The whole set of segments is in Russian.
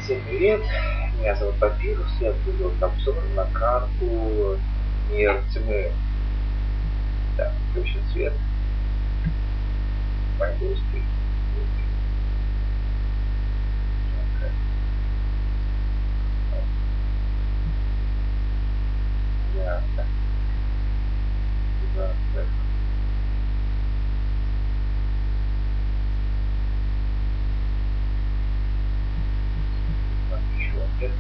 Всем привет, меня зовут Папирус, я делаю обзор на карту Мир Тьмы. Так, включен свет. Пойду успеть. Ясно. Нет.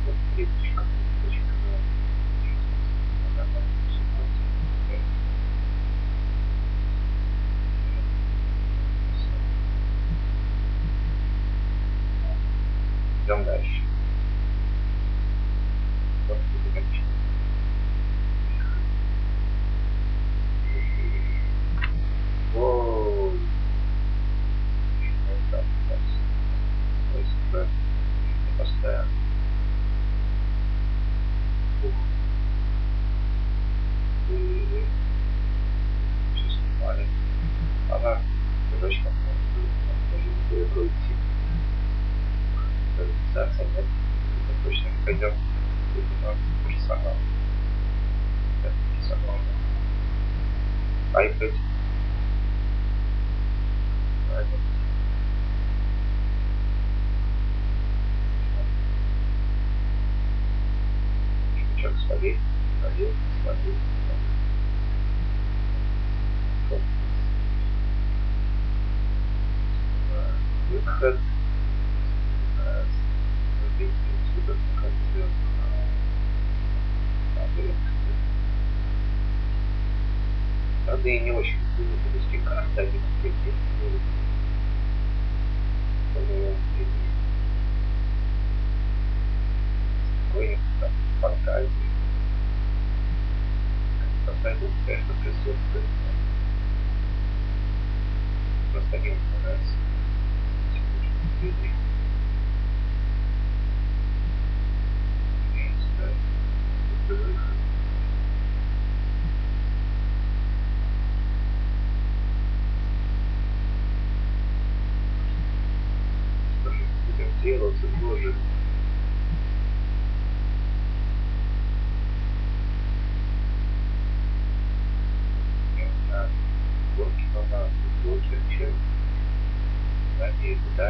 Вот клеточка. Идем дальше. Вот клеточка. Воу. Поставим. Все снимали. Ага, точно. Даже не перекройте. Реализация нет. Это точно не пойдем. Это персонал. Это персонал. iPad. Смотри, смотри. Выход. Правда, я не очень люблю русские карты, они такие. Какой-нибудь там фантазии. Фантазия, конечно, присутствует. Просто они мне нравятся. Делаться тоже. Блоки надо, блоки чем? Надеюсь, да?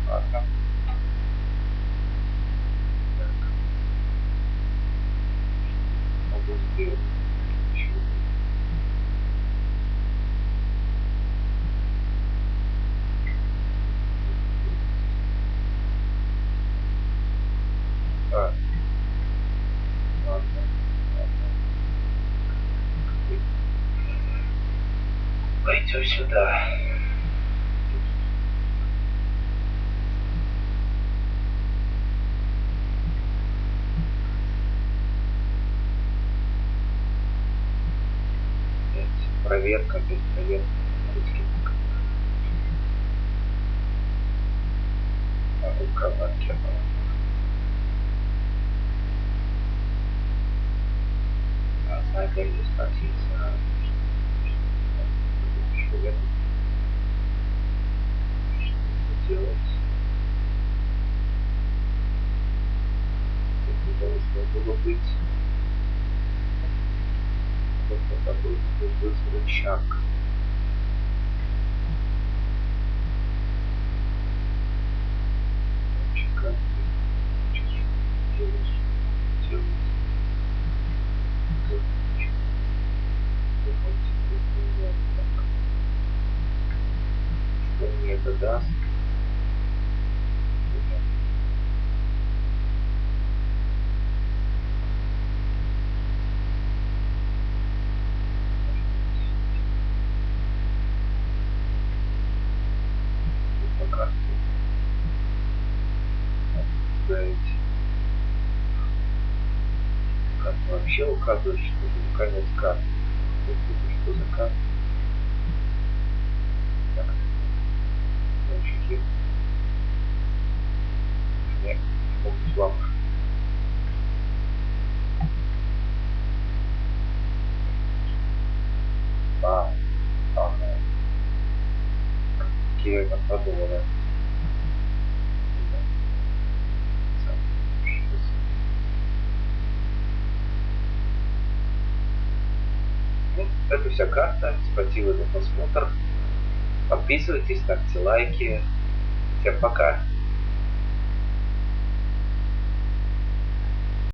Ладно. Могу сделать. Пойдем сюда. Проверка, без проверки. Рукаванки. Знаете, здесь спасибо. Что делать? Это должно было быть. Вот такой вот рычаг. Что мне это даст? показывает, что это конец карты. Что за карта? Так. Мальчики. Нет, могут вам. Ага. Какие там подумали. Ну, это вся карта. Спасибо за просмотр. Подписывайтесь, ставьте лайки. Всем пока.